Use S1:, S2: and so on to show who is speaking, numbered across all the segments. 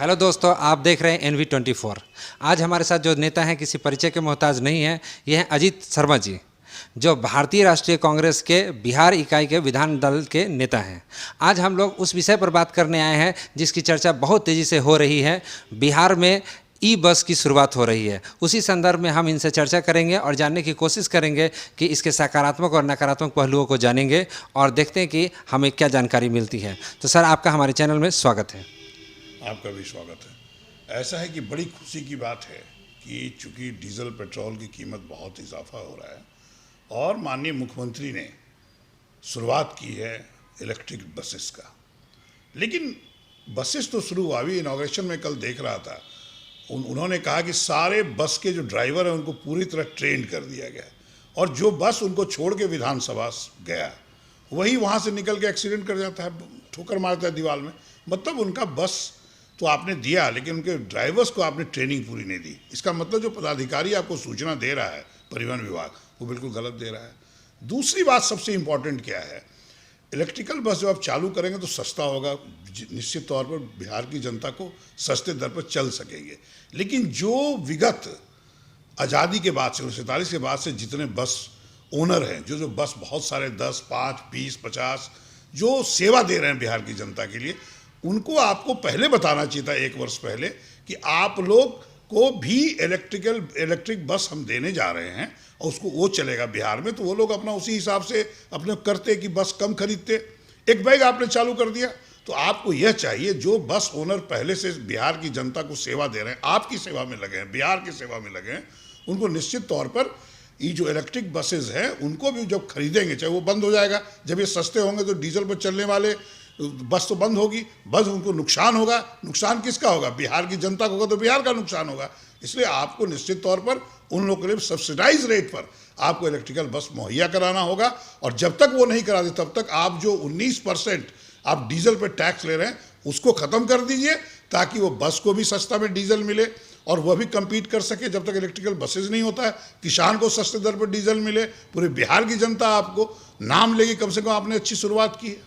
S1: Hello दोस्तों, आप देख रहे हैं NV24। आज हमारे साथ जो नेता हैं किसी परिचय के मोहताज नहीं हैं। ये हैं अजीत शर्मा जी, जो भारतीय राष्ट्रीय कांग्रेस के बिहार इकाई के विधान दल के नेता हैं। आज हम लोग उस विषय पर बात करने आए हैं जिसकी चर्चा बहुत तेज़ी से हो रही है। बिहार में ई बस की शुरुआत हो रही है। उसी संदर्भ में हम इनसे चर्चा करेंगे और जानने की कोशिश करेंगे कि इसके सकारात्मक और नकारात्मक पहलुओं को जानेंगे और देखते हैं कि हमें क्या जानकारी मिलती है। तो सर, आपका हमारे चैनल में स्वागत है।
S2: आपका भी स्वागत है। ऐसा है कि बड़ी खुशी की बात है कि चूंकि डीजल पेट्रोल की कीमत बहुत इजाफा हो रहा है और माननीय मुख्यमंत्री ने शुरुआत की है इलेक्ट्रिक बसेस का। लेकिन बसेस तो शुरू हुआ, अभी इनॉग्रेशन में कल देख रहा था, उन्होंने कहा कि सारे बस के जो ड्राइवर हैं उनको पूरी तरह ट्रेंड कर दिया गया और जो बस उनको छोड़ के विधानसभा गया वही वहाँ से निकल के एक्सीडेंट कर जाता है, ठोकर मारता है दीवार में। मतलब उनका बस तो आपने दिया लेकिन उनके ड्राइवर्स को आपने ट्रेनिंग पूरी नहीं दी। इसका मतलब जो पदाधिकारी आपको सूचना दे रहा है परिवहन विभाग, वो बिल्कुल गलत दे रहा है। दूसरी बात सबसे इम्पॉर्टेंट क्या है, इलेक्ट्रिकल बस जब आप चालू करेंगे तो सस्ता होगा, निश्चित तौर पर बिहार की जनता को सस्ते दर पर चल सकेंगे। लेकिन जो विगत आज़ादी के बाद से 1947 के बाद से जितने बस ओनर हैं, जो बस बहुत सारे 10, 5, 20, 50 जो सेवा दे रहे हैं बिहार की जनता के लिए, उनको आपको पहले बताना चाहिए था, 1 वर्ष पहले, कि आप लोग को भी इलेक्ट्रिक बस हम देने जा रहे हैं और उसको वो चलेगा बिहार में। तो वो लोग अपना उसी हिसाब से अपने करते कि बस कम खरीदते। एक बैग आपने चालू कर दिया। तो आपको यह चाहिए, जो बस ओनर पहले से बिहार की जनता को सेवा दे रहे हैं, आपकी सेवा में लगे हैं, बिहार की सेवा में लगे हैं, उनको निश्चित तौर पर ये जो इलेक्ट्रिक बसेज हैं उनको भी जब खरीदेंगे, चाहे वो बंद हो जाएगा, जब ये सस्ते होंगे तो डीजल पर चलने वाले बस तो बंद होगी, बस उनको नुकसान होगा। नुकसान किसका होगा? बिहार की जनता को होगा, तो बिहार का नुकसान होगा। इसलिए आपको निश्चित तौर पर उन लोगों के लिए सब्सिडाइज रेट पर आपको इलेक्ट्रिकल बस मुहैया कराना होगा। और जब तक वो नहीं कराते तब तक आप जो 19% आप डीजल पर टैक्स ले रहे हैं उसको ख़त्म कर दीजिए, ताकि वो बस को भी सस्ता में डीजल मिले और वह भी कम्पीट कर सके। जब तक इलेक्ट्रिकल बसेज नहीं होता है, किसान को सस्ते दर पर डीजल मिले, पूरे बिहार की जनता आपको नाम लेगी। कम से कम आपने अच्छी शुरुआत की है।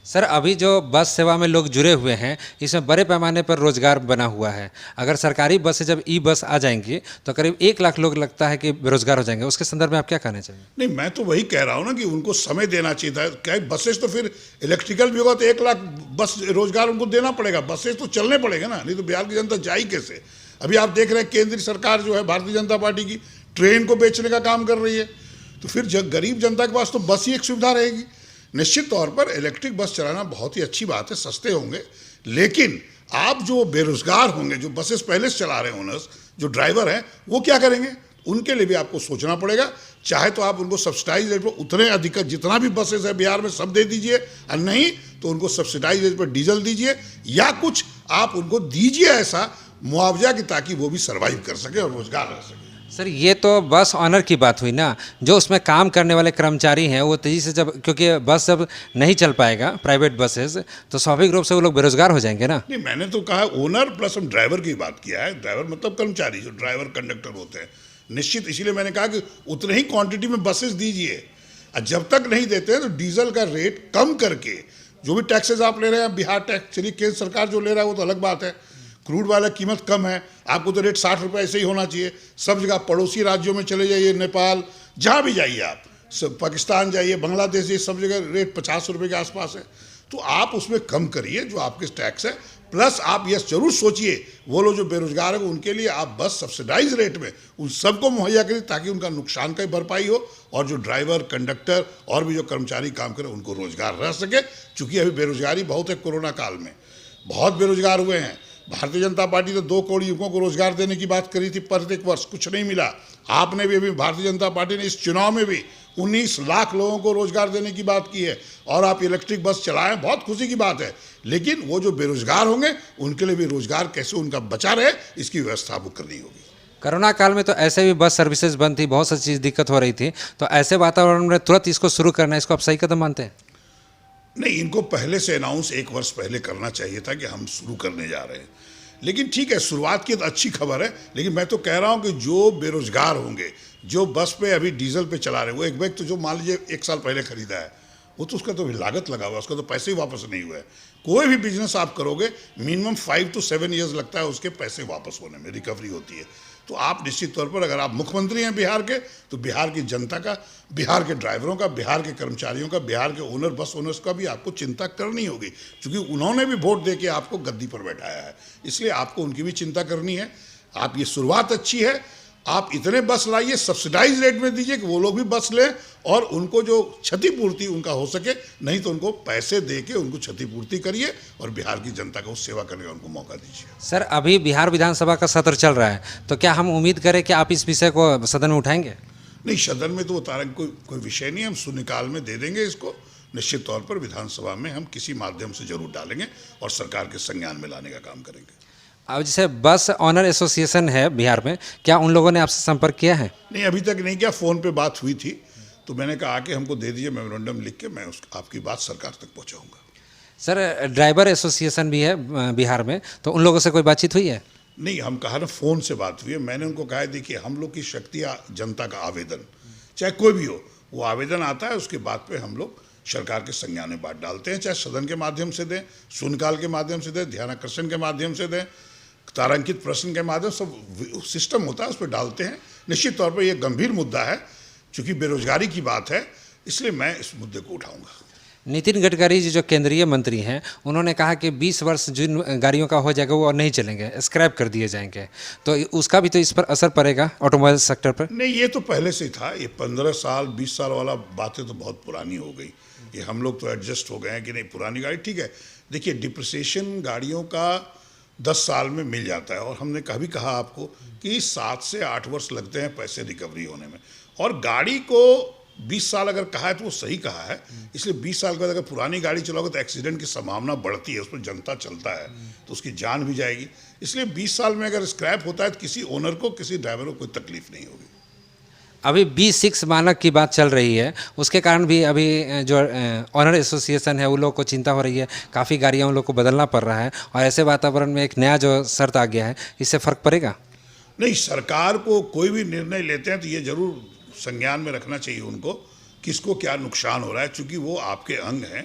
S1: सर, अभी जो बस सेवा में लोग जुड़े हुए हैं, इसमें बड़े पैमाने पर रोजगार बना हुआ है। अगर सरकारी बस से जब ई बस आ जाएंगी तो करीब 1 लाख लोग लगता है कि बेरोजगार हो जाएंगे। उसके संदर्भ में आप क्या कहना चाहिए?
S2: नहीं, मैं तो वही कह रहा हूँ ना कि उनको समय देना चाहिए था। क्या बसेस तो फिर इलेक्ट्रिकल भी होगा तो 1 लाख बस रोजगार उनको देना पड़ेगा, बसेस तो चलने पड़ेगा ना, नहीं तो बिहार की जनता जाए कैसे? अभी आप देख रहे हैं केंद्रीय सरकार जो है भारतीय जनता पार्टी की, ट्रेन को बेचने का काम कर रही है। तो फिर गरीब जनता के पास तो बस ही एक सुविधा रहेगी। निश्चित तौर पर इलेक्ट्रिक बस चलाना बहुत ही अच्छी बात है, सस्ते होंगे। लेकिन आप जो बेरोजगार होंगे, जो बसेस पहले से चला रहे हैं ओनर्स, जो ड्राइवर हैं, वो क्या करेंगे? उनके लिए भी आपको सोचना पड़ेगा। चाहे तो आप उनको सब्सिडाइज रेट पर उतने अधिक जितना भी बसेस है बिहार में सब दे दीजिए, और नहीं तो उनको सब्सिडाइज रेट पर डीजल दीजिए, या कुछ आप उनको दीजिए ऐसा मुआवजा कि ताकि वो भी सर्वाइव कर सके और रोजगार रह सके।
S1: सर, ये तो बस ऑनर की बात हुई ना। जो उसमें काम करने वाले कर्मचारी हैं वो तेज़ी से, जब क्योंकि बस जब नहीं चल पाएगा प्राइवेट बसेस, तो स्वाभाविक रूप से वो लोग बेरोजगार हो जाएंगे ना।
S2: नहीं, मैंने तो कहा ओनर प्लस हम ड्राइवर की बात किया है। ड्राइवर मतलब कर्मचारी, जो ड्राइवर कंडक्टर होते हैं, निश्चित। इसीलिए मैंने कहा कि उतने ही क्वांटिटी में बसेस दीजिए। और जब तक नहीं देते हैं तो डीजल का रेट कम करके, जो भी टैक्सेस आप ले रहे हैं, बिहार टैक्स, चलिए केंद्र सरकार जो ले रहा है वो तो अलग बात है, क्रूड वाला कीमत कम है, आपको तो रेट 60 रुपये ऐसे ही होना चाहिए। सब जगह पड़ोसी राज्यों में चले जाइए, नेपाल, जहाँ भी जाइए आप, पाकिस्तान जाइए, बांग्लादेश जाइए, सब जगह रेट 50 रुपये के आसपास है। तो आप उसमें कम करिए जो आपके टैक्स है। प्लस आप यह जरूर सोचिए, वो लोग जो बेरोजगार है उनके लिए आप बस सब्सिडाइज रेट में उन सबको मुहैया करिए, ताकि उनका नुकसान का भरपाई हो और जो ड्राइवर, कंडक्टर और भी जो कर्मचारी काम करें उनको रोजगार रह सके। चूँकि अभी बेरोजगारी बहुत है, कोरोना काल में बहुत बेरोजगार हुए हैं। भारतीय जनता पार्टी तो 2 करोड़ युवकों को रोजगार देने की बात करी थी प्रत्येक वर्ष, कुछ नहीं मिला। आपने भी, अभी भारतीय जनता पार्टी ने इस चुनाव में भी 19 लाख लोगों को रोजगार देने की बात की है। और आप इलेक्ट्रिक बस चलाएं, बहुत खुशी की बात है। लेकिन वो जो बेरोजगार होंगे उनके लिए भी रोजगार कैसे उनका बचा रहे, इसकी व्यवस्था आपको करनी होगी।
S1: कोरोना काल में तो ऐसे भी बस सर्विसेज बंद थी, बहुत सी चीज़ दिक्कत हो रही थी। तो ऐसे वातावरण में तुरंत इसको शुरू करना, इसको आप सही कदम मानते हैं?
S2: नहीं, इनको पहले से अनाउंस 1 वर्ष पहले करना चाहिए था कि हम शुरू करने जा रहे हैं। लेकिन ठीक है, शुरुआत की तो अच्छी खबर है। लेकिन मैं तो कह रहा हूं कि जो बेरोजगार होंगे, जो बस पे अभी डीजल पे चला रहे हैं, वो एक बैग तो जो मान लीजिए 1 साल पहले खरीदा है, वो तो उसका तो लागत लगा हुआ है, उसका तो पैसे ही वापस नहीं हुए हैं। कोई भी बिजनेस आप करोगे मिनिमम 5 to 7 ईयर्स लगता है उसके पैसे वापस होने में, रिकवरी होती है। तो आप निश्चित तौर पर अगर आप मुख्यमंत्री हैं बिहार के, तो बिहार की जनता का, बिहार के ड्राइवरों का, बिहार के कर्मचारियों का, बिहार के ओनर, बस ओनर्स का भी आपको चिंता करनी होगी, क्योंकि उन्होंने भी वोट दे के आपको गद्दी पर बैठाया है, इसलिए आपको उनकी भी चिंता करनी है। आप ये शुरुआत अच्छी है, आप इतने बस लाइए, सब्सिडाइज रेट में दीजिए कि वो लोग भी बस लें और उनको जो क्षतिपूर्ति उनका हो सके, नहीं तो उनको पैसे दे के उनको क्षतिपूर्ति करिए और बिहार की जनता को सेवा करने का उनको मौका दीजिए।
S1: सर, अभी बिहार विधानसभा का सत्र चल रहा है, तो क्या हम उम्मीद करें कि आप इस विषय को सदन में उठाएंगे?
S2: नहीं, सदन में तो वो तारक कोई विषय नहीं, हम शून्यकाल में दे देंगे इसको। निश्चित तौर पर विधानसभा में हम किसी माध्यम से जरूर डालेंगे और सरकार के संज्ञान में लाने का काम करेंगे।
S1: अब जैसे बस ऑनर एसोसिएशन है बिहार में, क्या उन लोगों ने आपसे संपर्क किया है?
S2: नहीं, अभी तक नहीं किया, फ़ोन पे बात हुई थी, तो मैंने कहा आके हमको दे दीजिए मेमोरेंडम लिख के, मैं आपकी बात सरकार तक पहुंचाऊंगा।
S1: सर, ड्राइवर एसोसिएशन भी है बिहार में, तो उन लोगों से कोई बातचीत हुई है?
S2: नहीं, हम कहा ना फ़ोन से बात हुई है। मैंने उनको कहा है देखिए, हम लोग की शक्ति जनता का आवेदन, चाहे कोई भी हो, वो आवेदन आता है, उसके बाद पे हम लोग सरकार के संज्ञान में बात डालते हैं, चाहे सदन के माध्यम से दें, शून्यकाल के माध्यम से दें, ध्यानाकर्षण के माध्यम से दें, तारांकित प्रश्न के माध्यम से, सब सिस्टम होता है, उस पर डालते हैं। निश्चित तौर पर यह गंभीर मुद्दा है, चूँकि बेरोजगारी की बात है, इसलिए मैं इस मुद्दे को उठाऊंगा।
S1: नितिन गडकरी जी जो केंद्रीय मंत्री हैं, उन्होंने कहा कि 20 वर्ष जिन गाड़ियों का हो जाएगा वो नहीं चलेंगे, स्क्रैप कर दिए जाएंगे, तो उसका भी तो इस पर असर पड़ेगा ऑटोमोबाइल सेक्टर पर?
S2: नहीं, ये तो पहले से ही था। ये 15 साल 20 साल वाला बातें तो बहुत पुरानी हो गई। ये हम लोग तो एडजस्ट हो गए हैं कि नहीं, पुरानी गाड़ी ठीक है। देखिए, डिप्रिसिएशन गाड़ियों का 10 साल में मिल जाता है, और हमने कभी कहा आपको कि 7 से 8 वर्ष लगते हैं पैसे रिकवरी होने में, और गाड़ी को 20 साल अगर कहा है तो वो सही कहा है। इसलिए 20 साल के बाद अगर पुरानी गाड़ी चलाओगे तो एक्सीडेंट की संभावना बढ़ती है, उस पर जनता चलता है तो उसकी जान भी जाएगी। इसलिए 20 साल में अगर स्क्रैप होता है तो किसी ओनर को, किसी ड्राइवर को कोई तकलीफ नहीं होगी।
S1: अभी B6 मानक की बात चल रही है, उसके कारण भी अभी जो ऑनर एसोसिएशन है उन लोगों को चिंता हो रही है, काफ़ी गाड़ियाँ उन लोग को बदलना पड़ रहा है, और ऐसे वातावरण में एक नया जो शर्त आ गया है, इससे फ़र्क पड़ेगा?
S2: नहीं, सरकार को कोई भी निर्णय लेते हैं तो ये जरूर संज्ञान में रखना चाहिए उनको, किसको क्या नुकसान हो रहा है, चूँकि वो आपके अंग हैं,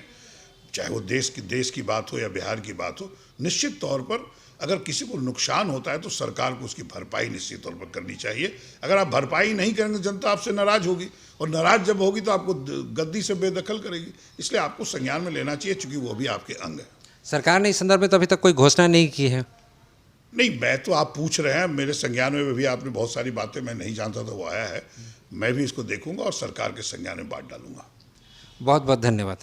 S2: चाहे वो देश की बात हो या बिहार की बात हो। निश्चित तौर पर अगर किसी को नुकसान होता है तो सरकार को उसकी भरपाई निश्चित तौर पर करनी चाहिए। अगर आप भरपाई नहीं करेंगे, जनता आपसे नाराज़ होगी, और नाराज़ जब होगी तो आपको गद्दी से बेदखल करेगी। इसलिए आपको संज्ञान में लेना चाहिए, चूँकि वो भी आपके अंग है।
S1: सरकार ने इस संदर्भ में तो अभी तक कोई घोषणा नहीं की है।
S2: नहीं, मैं तो, आप पूछ रहे हैं, मेरे संज्ञान में भी आपने बहुत सारी बातें मैं नहीं जानता था वो आया है। मैं भी इसको देखूंगा और सरकार के संज्ञान में बात डालूंगा।
S1: बहुत बहुत धन्यवाद।